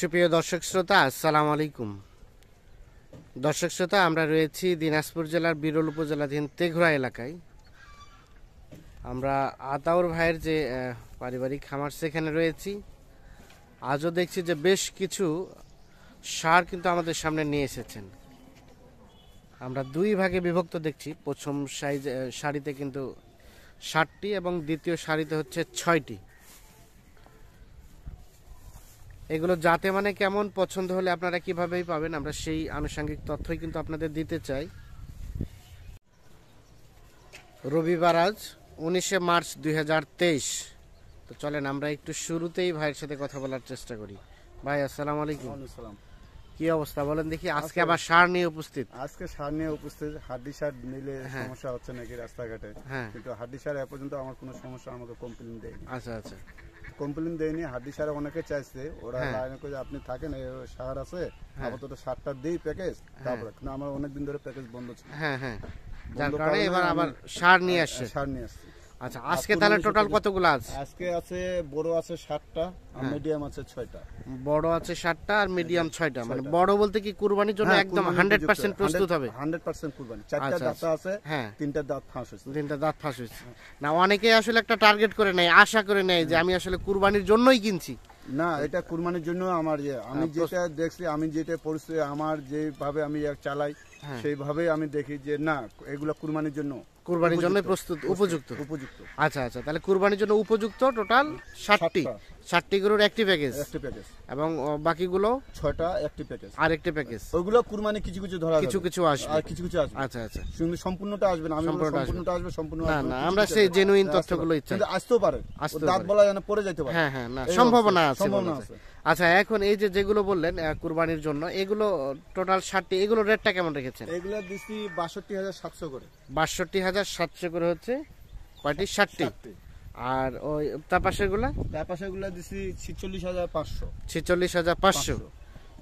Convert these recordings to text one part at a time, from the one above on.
সুপ্রিয় দর্শক শ্রোতা, আসসালামু আলাইকুম। দর্শক শ্রোতা, আমরা রয়েছি দিনাজপুর জেলার বিরল উপজেলাধীন তেঘরা এলাকায়। আমরা আতাউর ভাইয়ের যে পারিবারিক খামার সেখানে রয়েছি। আজও দেখছি যে বেশ কিছু সার কিন্তু আমাদের সামনে নিয়ে এসেছেন। আমরা দুই ভাগে বিভক্ত দেখছি। প্রথম সারিতে কিন্তু 60টি এবং দ্বিতীয় সারিতে হচ্ছে 6টি। এগুলো যাতে মানে কেমন পছন্দ হলে আপনারা কিভাবেই পাবেন, আমরা সেই আনুষঙ্গিক তথ্যই কিন্তু আপনাদের দিতে চাই। রবিবার আজ 19শে মার্চ 2023। তো চলেন আমরা একটু শুরুতেই ভাইয়ের সাথে কথা বলার চেষ্টা করি। ভাই আসসালামু আলাইকুম। কি অবস্থা বলেন দেখি? আজকে আবার সার নিয়ে উপস্থিত। আজকে সার নিয়ে উপস্থিত। হাড্ডি সার নিলে সমস্যা হচ্ছে নাকি রাস্তাঘাটে? কিন্তু হাড্ডি সার এ পর্যন্ত আমার কোনো সমস্যা আমাকে কমপ্লেইন দেয়নি। আচ্ছা আচ্ছা, কমপ্লেইন দেয়নি। হাড্ডি সার অনেকে চাইছে, ওরা লাইনে করে আপনি থাকেন সার আছে আপাতত সারটা দিই প্যাকেজ, তারপরে কিন্তু আমার অনেকদিন ধরে প্যাকেজ বন্ধ ছিল। যার কারণে এবার আবার সার নিয়ে আসছে। আচ্ছা, আজকে তাহলে টোটাল কতগুলো আছে? আজকে আছে বড় আছে 7টা আর মিডিয়াম আছে 6টা। বড় আছে 7টা আর মিডিয়াম 6টা। মানে বড় বলতে কি কুরবানির জন্য একদম 100% প্রস্তুত হবে? 100% কুরবানি। 4টা দাঁত আছে, 3টা দাঁত ফাঁস হয়েছে। 3টা দাঁত ফাঁস হয়েছে। না, অনেকে আসলে একটা টার্গেট করে নেয়, আশা করে নেয় যে আমি আসলে কুরবানির জন্যই কিনছি। না, এটা কুরবানির জন্য আমার আমি যেটা দেখছি, আমি যেটা পরিস্থিতি আমার যেভাবে আমি চালাই সেইভাবেই আমি দেখি যে না, এগুলা কুরবানির জন্য প্রস্তুত, উপযুক্ত। আচ্ছা আচ্ছা, তাহলে কুরবানির জন্য উপযুক্ত টোটাল 60টি গরুর একটি প্যাকেজ এবং বাকিগুলো 6টা একটি প্যাকেজ আর একটি প্যাকেজ। ওইগুলো কুরবানি কিছু ধরা কিছু আসবে আর কিছু আসবে। আচ্ছা আচ্ছা, কিন্তু সম্পূর্ণটা আসবে না। আমি সম্পূর্ণটা আসবে, সম্পূর্ণ না না, আমরা সেই জেনুইন তথ্যগুলো ইচ্ছা কিন্তু আসতেও পারে, দাঁত বলা যেন পড়ে যেতে পারে। হ্যাঁ, না, সম্ভাবনা আছে। আচ্ছা, এখন এই যেগুলো বললেন কুরবানির জন্য, এগুলো টোটাল 60টি, এগুলো রেটটা কেমন রেখেছেন? এগুলো দিছি 62,700 করে। 62,700 করে হচ্ছে কয়টি? 60টি। আর ওই তার পাশের গুলা দিছি 46,500। 46,500,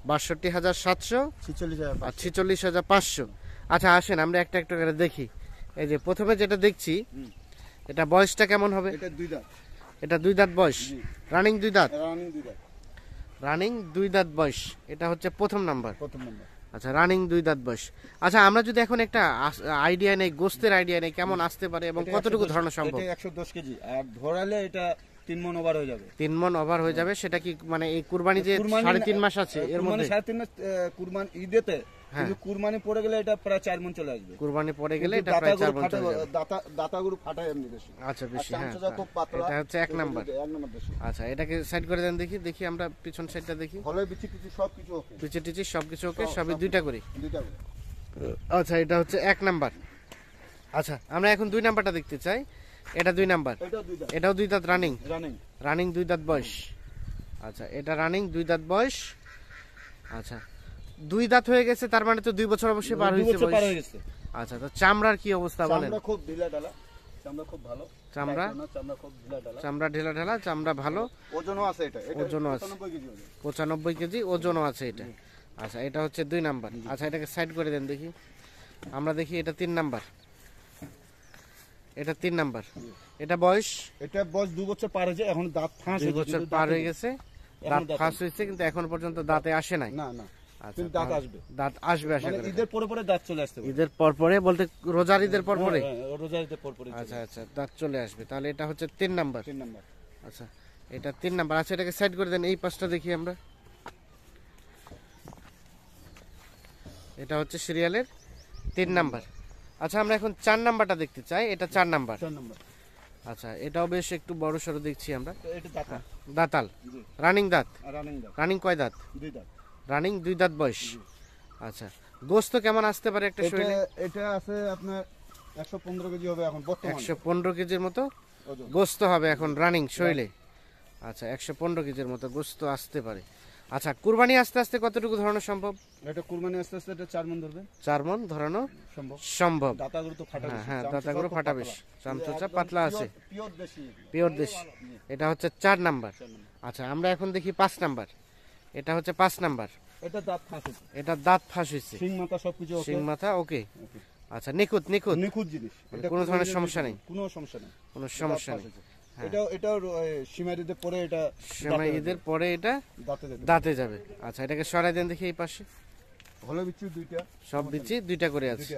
62,700, 46,500। আচ্ছা, আসেন আমরা একটা একটা করে দেখি। এই যে প্রথমে যেটা দেখছি, এটা বয়সটা কেমন হবে? এটা 2 দাঁত। এটা 2 দাঁত বয়স, রানিং 2 দাঁত। রানিং 2 দাঁত বয়স, এটা হচ্ছে প্রথম নাম্বার। আচ্ছা, রানিং 2 দাঁত বয়স। আচ্ছা, আমরা যদি এখন একটা আইডিয়া নেই, গোস্তের আইডিয়া নেই কেমন আসতে পারে এবং কতটুকু ধরানো সম্ভব? এটা 110 কেজি আর ধরালে এটা 3 মণ ওভার হয়ে যাবে। 3 মণ ওভার হয়ে যাবে। সেটা কি মানে এই কুরবানি যে 3.5 মাস আছে এর মধ্যে? 3.5 মাস কুরবানি ঈদেতে, কিন্তু কুরবানি পড়ে গেলে এটা প্রায় 4 মণ চলে আসবে। কুরবানি পড়ে গেলে এটা প্রায় 4 মণ চলে যাবে। দাতাগুলো ফাটায় এমনি বেশি। আচ্ছা, বেশি। হ্যাঁ, এটা হচ্ছে 1 নাম্বার। আচ্ছা, এটাকে সাইড করে দেন দেখি আমরা পিছন সাইডটা দেখি। হলে বিচি সবকিছু ওকে, বিচি সবকিছু ওকে, সবই 2টা করে। আচ্ছা, এটা হচ্ছে 1 নাম্বার। আচ্ছা, আমরা এখন 2 নাম্বারটা দেখতে চাই। এটা 2 নাম্বার, এটাও 2 দাঁত রানিং 2 দাঁত বয়স। আচ্ছা, এটা রানিং 2 দাঁত বয়স। আচ্ছা, 2 দাঁত হয়ে গেছে, তার মানে তো 2 বছর অবশ্যই পার হয়েছে বয়স। আচ্ছা, তো চামড়ার কি অবস্থা বলেন? চামড়া খুব ঢিলাঢালা, চামড়া খুব ভালো। চামড়া ঢিলাঢালা, চামড়া ভালো। ওজনও আছে, এটা ওজনও আছে 95 কেজি ওজনও আছে এটা। আচ্ছা, এটা হচ্ছে 2 নাম্বার। আচ্ছা, এটাকে সাইড করে দেন দেখি। আমরা দেখি এটা 3 নাম্বার। এটা 3 নাম্বার। এটা বয়স 2 বছর পার হয়েছে, এখন দাঁত ফাঁস হয়েছে। 2 বছর পার হয়ে গেছে, দাঁত ফাঁস হয়েছে, কিন্তু এখন পর্যন্ত দাঁতে আসে নাই। না। আচ্ছা, দাঁত আসবে আশা করি। ঈদের পরে দাঁত চলে আসবে। ঈদের পরে বলতে রোজার ঈদের পরে? রোজার ঈদের পরে। আচ্ছা, দাঁত চলে আসবে। তাহলে এটা হচ্ছে 3 নাম্বার। আচ্ছা, এটা 3 নাম্বার। আচ্ছা, এটাকে সাইড করে দেন। এই পাশটা দেখি আমরা। এটা হচ্ছে সিরিয়ালের 3 নাম্বার। আচ্ছা, আমরা এখন 4 নাম্বারটা দেখতে চাই। এটা 4 নাম্বার। আচ্ছা, এটাও বেশ একটু বড় সড়ো দেখছি আমরা। দাঁতাল, রানিং দাঁত। রানিং কয় দাঁত? 2 দাঁত। রানিং 2 দাঁত বয়স। আচ্ছা, গোস্ত কেমন আসতে পারে একটা শরীরে? এটা আছে আপনার 115 কেজি হবে এখন বর্তমানে। 115 কেজির মতো গোস্ত হবে এখন রানিং শরীরে। আচ্ছা, 115 কেজির মতো গোস্ত আসতে পারে। আচ্ছা, কুরবানি আস্তে আস্তে কতটুকু ধরানো সম্ভব? এটা কুরবানি আস্তে এটা 4 মণ ধরবে। 4 মণ ধরানো সম্ভব। দাঁতাগুলো তো ফাটা বেশি। হ্যাঁ, দাঁতাগুলো ফাটা বেশি, চামচুচা পাতলা আছে, পিওর দেশি। এটা হচ্ছে 4 নাম্বার। আচ্ছা, আমরা এখন দেখি 5 নাম্বার। এটা হচ্ছে 5 নাম্বার। এটা দাঁত ফাঁস হয়েছে, সিং মাথা সবকিছু ওকে। সিং মাথা ওকে। আচ্ছা, নিখুঁত জিনিস, কোনো ধরনের সমস্যা নেই। কোনো সমস্যা নেই। এটাও সীমা ঈদের পরে এটা সময় ঈদের পরে এটা দাঁতে যাবে। আচ্ছা, এটাকে সরাই দেন দেখি এই পাশে। হলো বিচি দুইটা, সব বিচি দুইটা করে আছে।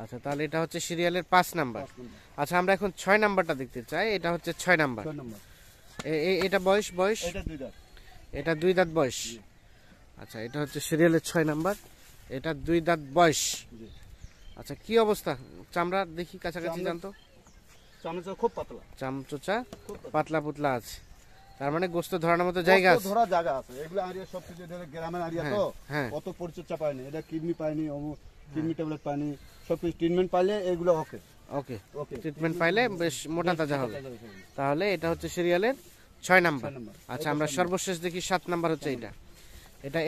আচ্ছা, তাহলে এটা হচ্ছে সিরিয়ালের 5 নাম্বার। আচ্ছা, আমরা এখন 6 নাম্বারটা দেখতে চাই। এটা হচ্ছে 6 নাম্বার। এটা বয়স এটা 2 দাঁত বয়স। আচ্ছা, এটা হচ্ছে সিরিয়ালের 6 নাম্বার, এটা 2 দাঁত বয়স। আচ্ছা, কি অবস্থা চামড়া দেখি কাছাকাছি জানতো? চামচা খুব পাতলা, চামচোচা পাতলা পুতলা আছে, তার মানে গোস্ত ধরানোর মতো জায়গা আছে। ধরা জায়গা আছে। এগুলো আরিয়া সব কিছু গ্রামের আরিয়া তো অত পরিচর্যা পায়নি, এটা কিডনি পায়নি, কিডনি ট্যাবলেট পায়নি, সব কিছু ট্রিটমেন্ট পাইলে এগুলো ওকে ট্রিটমেন্ট পাইলে বেশ মোটা তাজা হবে। তাহলে এটা হচ্ছে সিরিয়ালের 6 নাম্বার। আচ্ছা, আমরা সর্বশেষ দেখি 7 নাম্বার হচ্ছে এটা।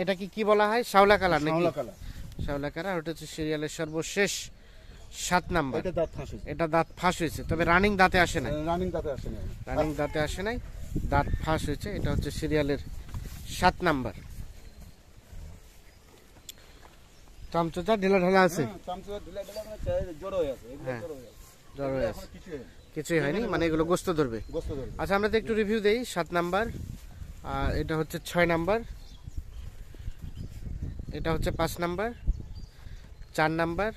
এটা কি বলা হয়? শাওলা কালার নাকি? শাওলা কালার। ওটা হচ্ছে সিরিয়ালের সর্বশেষ 7 নাম্বার। এটা দাঁত ফাঁস হয়েছে, তবে রানিং দাঁতে আসে নাই। দাঁত ফাঁস হয়েছে। এটা হচ্ছে সিরিয়ালের 7 নাম্বার। চামচোচা ঢিলা ঢালা আছে, জ্বর হয়ে আছে, কিছুই হয়নি, মানে এগুলো গোস্ত ধরবে। আচ্ছা, আমরা তো একটু রিভিউ দেই। 7 নাম্বার, আর এটা হচ্ছে 6 নাম্বার, এটা হচ্ছে 5 নাম্বার, 4 নাম্বার,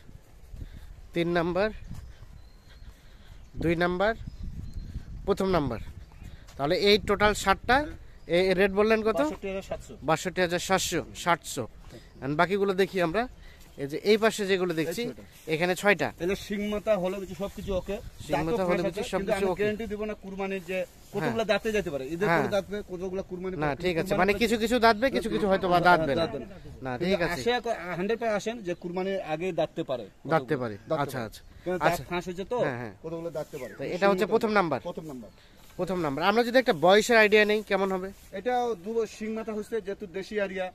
3 নাম্বার, 2 নাম্বার, প্রথম নাম্বার। তাহলে এই টোটাল 7টা। এই রেট বললেন কত? 62,700। বাকিগুলো দেখি আমরা। এই যে এই পাশে যেগুলো দেখছি, এখানে 6টা। তাহলে সিংমাতা হলো কিছু সবকিছু ওকে, সিংমাতা হলো কিছু সবকিছু ওকে। গ্যারান্টি দিব না কুরবানির যে কতগুলো দাঁতে যেতে পারে, ঈদের পরে দাঁতবে, কতগুলো কুরবানি না, ঠিক আছে, মানে কিছু কিছু দাঁতবে, কিছু কিছু হয়তো বা দাঁতবে না। ঠিক আছে, 100% আসেন যে কুরবানির আগে দাঁততে পারে। আচ্ছা আচ্ছা, ফাঁস হয়েছে তো কতগুলো দাঁততে পারে। এটা হচ্ছে প্রথম নাম্বার। আমরা যদি একটা বয়সের আইডিয়া নেই কেমন হবে? এটা সিংমাতা হচ্ছে যেহেতু দেশি এরিয়া,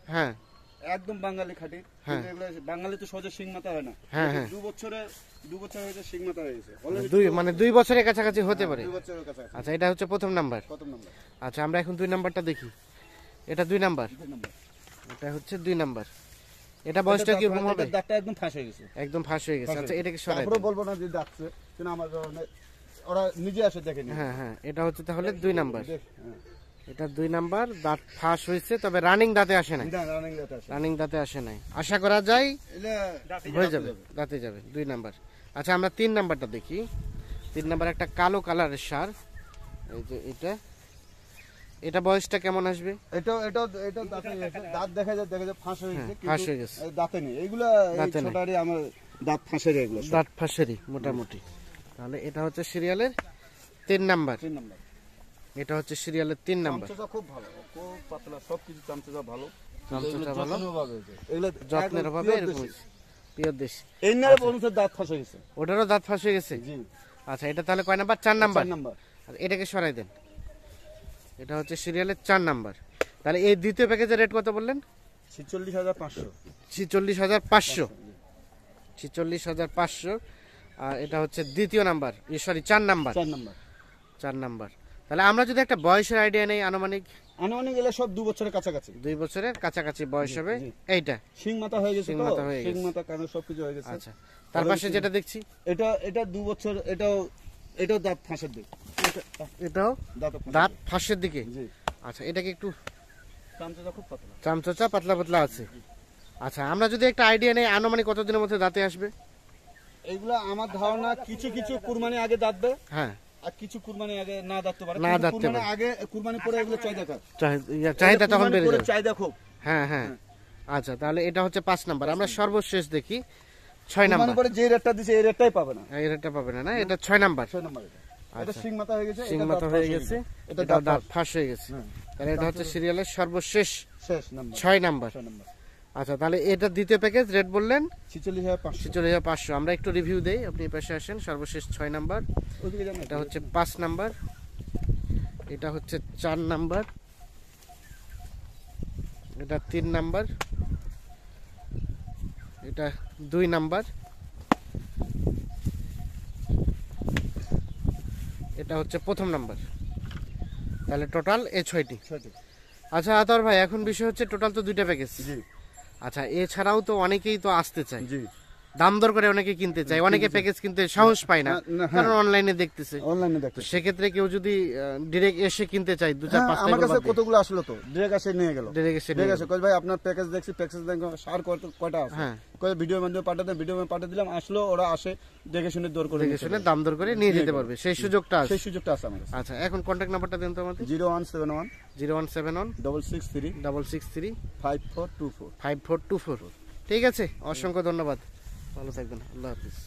একদম বাঙালি খাঁটি। বাঙালি তো সহজে সিংমাতা হয় না। 2 বছর হয়েছে সিংমাতা হয়েছে, মানে 2 বছরের কাছাকাছি হতে পারে। আচ্ছা, এটা হচ্ছে প্রথম নাম্বার। আচ্ছা, আমরা এখন 2 নাম্বারটা দেখি। এটা 2 নাম্বার। এটা হচ্ছে 2 নাম্বার। এটা বয়সটা কি রকম হবে? দাঁতটা একদম ফাঁস হয়ে গেছে। আচ্ছা, এটাকে সরাই পুরো বলবো না যে দাঁতছে, কিন্তু আমার ওরা নিজে আসে দেখেনি। এটা হচ্ছে তাহলে 2 নাম্বার। এটা 2 নাম্বার, দাঁত ফাঁস হয়েছে, তবে রানিং দাঁতে আসে নাই। আশা করা যায় হয়ে যাবে, দাঁতে যাবে 2 নাম্বার। আচ্ছা, আমরা 3 নাম্বারটা দেখি। 3 নাম্বার একটা কালো কালারের ষাঁড়। এই যে এটা বয়সটা কেমন আসবে? দাঁত দেখা যায় ফাঁস হয়ে গেছে, দাঁতে নেই। এইগুলা ছোটারি আমার দাঁত ফাঁসেরই মোটামুটি। তাহলে এটা হচ্ছে সিরিয়ালের 3 নাম্বার। এটা হচ্ছে সিরিয়ালের 3 নাম্বার। খুব ভালো, খুব পাতলা, সবকিছু চামচা ভালো, যত্নের অভাবে এরকম পিওর দেশি। এই নারে বলছে দাঁত ফাঁস হয়ে গেছে, ওটারও দাঁত ফাঁস হয়ে গেছে। আচ্ছা, এটা তাহলে কয় নাম্বার? 4 নাম্বার। এটাকে সরাই দেন। এটা হচ্ছে সিরিয়ালের 4 নাম্বার। তাহলে এই দ্বিতীয় প্যাকেজের রেট কত বললেন? 46,500। 46,500। আর এটা হচ্ছে দ্বিতীয় নাম্বার, সরি 4 নাম্বার। 4 নাম্বার। তাহলে আমরা যদি একটা বয়সের আইডিয়া নেই, আনুমানিক এলে সব 2 বছরের কাছাকাছি। 2 বছরের কাছাকাছি বয়স হবে। এইটা সিংমাতা হয়ে গেছে, সিংমাতা কানে সবকিছু হয়ে গেছে। আচ্ছা, তার পাশে যেটা দেখছি, এটা 2 বছর, এটাও দাঁত ফাঁসের দিকে, এটাও দাঁত ফাঁসের দিকে। আচ্ছা, এটাকে একটু চামচা পাতলা পাতলা আছে। আচ্ছা, আমরা যদি একটা আইডিয়া নেই, আনুমানিক কতদিনের মধ্যে দাঁতে আসবে? এগুলা আমার ধারণা কিছু কুরবানি আগে দাঁতবে, আর কিছু কুরবানি আগে না দাঁততে পারে। কুরবানি আগে, কুরবানি পরে এগুলো চাহিদা তখন বেড়ে যাবে, চাহিদা খুব। আচ্ছা, তাহলে এটা হচ্ছে 5 নাম্বার। আমরা সর্বশেষ দেখি 6 নাম্বার। পরে যে রেটটা দিছে এই রেটটাই পাবে না, না, এটা 6 নাম্বার। এটা সিংমাতা হয়ে গেছে, এটা দাঁত ফাঁস হয়ে গেছে। তাহলে এটা হচ্ছে সিরিয়ালের সর্বশেষ 6 নাম্বার। আচ্ছা, তাহলে এটা দ্বিতীয় প্যাকেজ রেট বললেন 46,500। আমরা একটু রিভিউ দেই, আপনি এই পাশে আসেন। সর্বশেষ 6 নাম্বার, এটা হচ্ছে 5 নাম্বার, এটা হচ্ছে 4 নাম্বার, এটা 3 নাম্বার, এটা 2 নাম্বার, এটা হচ্ছে প্রথম নাম্বার। তাহলে টোটাল এই 6টি। আচ্ছা আতর ভাই, এখন বিষয় হচ্ছে টোটাল তো 2টা প্যাকেজ। আচ্ছা, এছাড়াও তো অনেকেই তো আসতে চায়। দাম দর করে অনেকে কিনতে চায়, অনেকে প্যাকেজ কিনতে সাহস পায় না, কারণ অনলাইনে দেখতেছে। সেক্ষেত্রে কেউ যদি ডিরেক্ট এসে কিনতে চায়, 2-4-5 আমার কাছে কতগুলো আসলো তো, ডিরেক্ট এসে নিয়ে গেল, ডিরেক্ট এসে কই ভাই আপনার প্যাকেজ দেখছি, প্যাকেজ সার কয়টা আছে, কই ভিডিওর মাধ্যমে পাঠাতে, ভিডিওর মাধ্যমে পাঠিয়ে দিলাম, আসলো, ওরা আসে দেখে শুনে দর করে, দেখে শুনে দাম দর করে নিয়ে যেতে পারবে, সেই সুযোগটা আছে, সেই সুযোগটা আছে আমার কাছে। আচ্ছা, এখন কন্টাক্ট নাম্বারটা দেন তো আমাদের। 0171 663 5424 5424। ঠিক আছে, অসংখ্য ধন্যবাদ, ভালো থাকবেন, আল্লাহ হাফিজ।